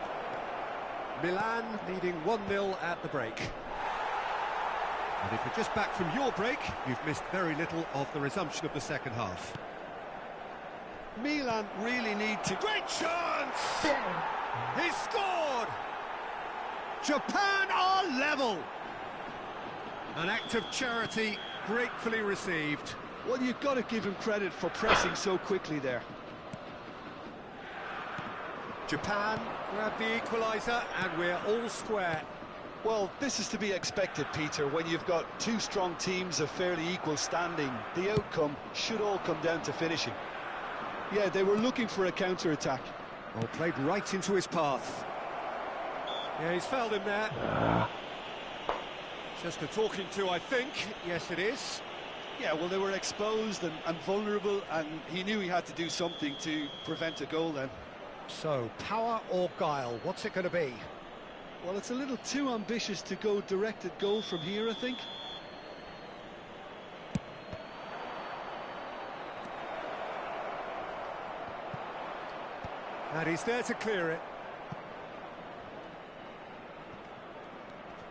B: Milan leading 1-0 at the break. And if you're just back from your break, you've missed very little of the resumption of the second half.
C: Milan really need to...
B: Great chance! He scored! Japan are level! An act of charity gratefully received.
C: Well, you've got to give him credit for pressing so quickly there.
B: Japan grab the equaliser, and we're all square.
C: Well, this is to be expected, Peter, when you've got two strong teams of fairly equal standing. The outcome should all come down to finishing. Yeah, they were looking for a counter-attack.
B: Well, played right into his path. Yeah, he's fouled him there. Just a talking to, I think. Yes, it is.
C: Yeah, well, they were exposed and vulnerable, and he knew he had to do something to prevent a goal then.
B: So, power or guile, what's it going to be?
C: Well, it's a little too ambitious to go directed goal from here, I think.
B: And he's there to clear it.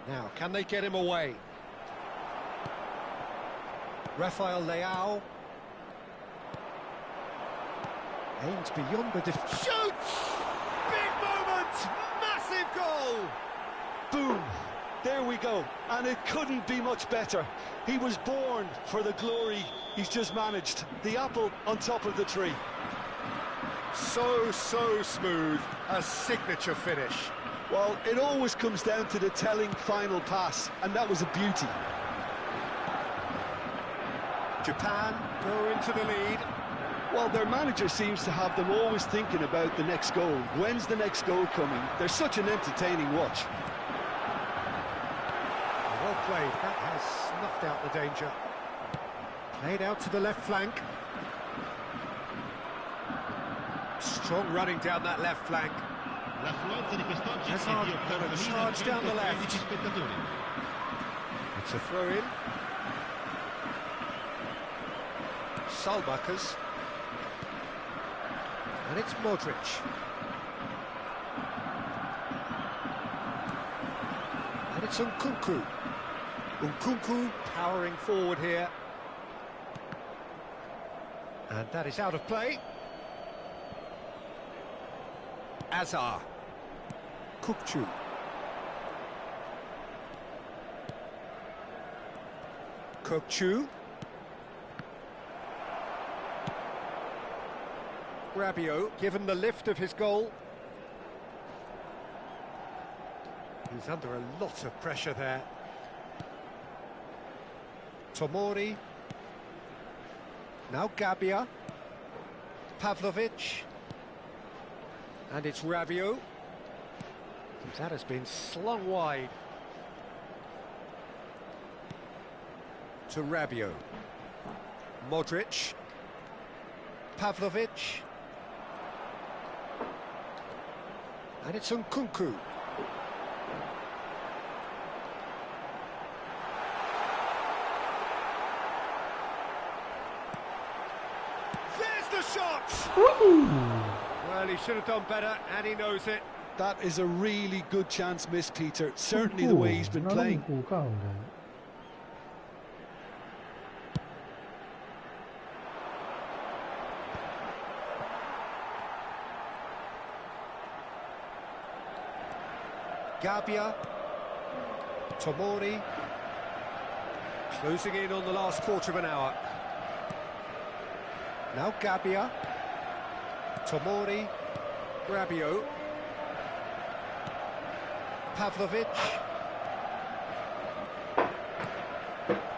B: Now, can they get him away? Rafael Leao. Aims beyond the shoots! Big moment! Massive goal!
C: Boom! There we go. And it couldn't be much better. He was born for the glory he's just managed. The apple on top of the tree.
B: So smooth, a signature finish.
C: Well, it always comes down to the telling final pass, and that was a beauty.
B: Japan go into the lead.
C: Well, their manager seems to have them always thinking about the next goal. When's the next goal coming? They're such an entertaining watch.
B: Well played, that has snuffed out the danger. Played out to the left flank. Strong running down that left flank.
F: L'affluenza di quest'oggi è
B: Hazard
F: di
B: gonna charge down the left.
F: 80.115 spettatori.
B: It's a throw-in. Salbakers. And it's Modric. And it's Nkunku. Nkunku powering forward here. And that is out of play. Azar. Kukçu. Kukçu. Rabiot, given the lift of his goal. He's under a lot of pressure there. Tomori. Now Gabbia. Pavlovic. And it's Rabiot. That has been slung wide. To Rabiot. Modric. Pavlovic. And it's Nkunku. There's the shot! Well, he should have done better, and he knows it.
C: That is a really good chance missed, Peter. Certainly the way he's been playing.
B: Gabbia. Tomori. Closing in on the last quarter of an hour. Now Gabbia. Tomori. Rabiot. Pavlovic.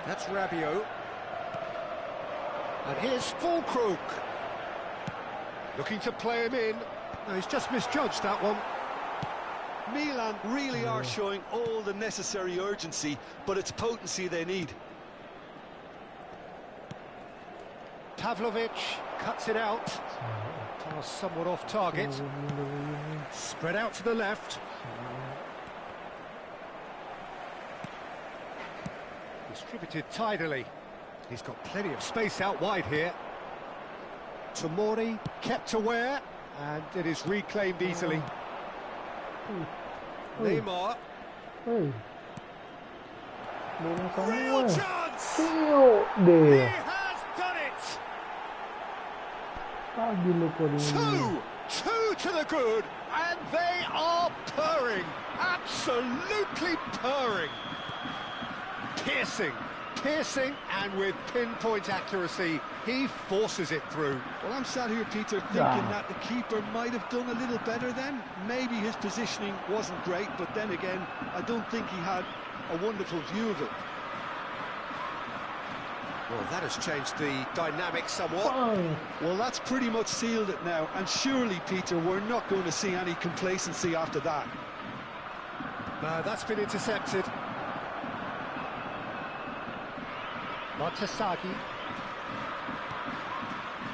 B: That's Rabiot. And here's Fulkrug. Looking to play him in. No, he's just misjudged that one.
C: Milan really are showing all the necessary urgency, but it's potency they need.
B: Pavlovic cuts it out. Pass somewhat off target. Spread out to the left. Distributed tidily. He's got plenty of space out wide here. Tomori kept aware, and it is reclaimed easily. Neymar. Real chance! He has done it! Two to the good, and they are purring, absolutely purring. Piercing, and with pinpoint accuracy, he forces it through.
C: Well, I'm sat here, Peter, thinking that the keeper might have done a little better then. Maybe his positioning wasn't great, but then again, I don't think he had a wonderful view of it.
B: Well, that has changed the dynamic somewhat.
C: Well, that's pretty much sealed it now, and surely, Peter, we're not going to see any complacency after that.
B: No, that's been intercepted. Montesaghi.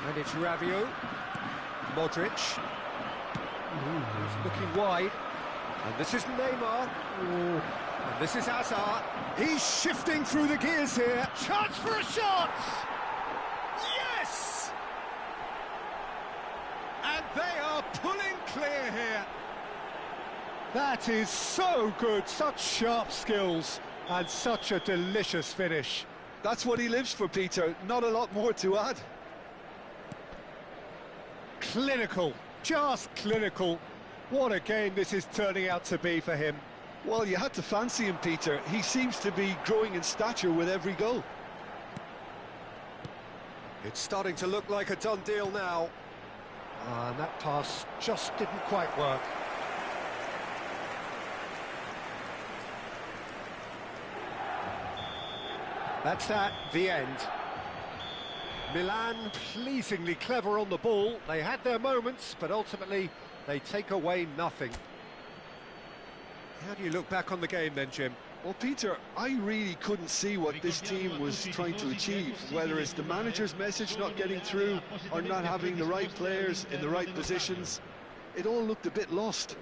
B: And it's Rabiot. Modric. He's looking wide. And this is Neymar. And this is Hazard. He's shifting through the gears here. Chance for a shot! Yes! And they are pulling clear here. That is so good. Such sharp skills. And such a delicious finish.
C: That's what he lives for, Peter. Not a lot more to add.
B: Clinical, just clinical. What a game this is turning out to be for him.
C: Well, you had to fancy him, Peter. He seems to be growing in stature with every goal.
B: It's starting to look like a done deal now. And that pass just didn't quite work. That's that, the end. Milan pleasingly clever on the ball. They had their moments, but ultimately they take away nothing. How do you look back on the game then, Jim?
C: Well, Peter, I really couldn't see what this team was trying to achieve, whether it's the manager's message not getting through or not having the right players in the right positions. It all looked a bit lost.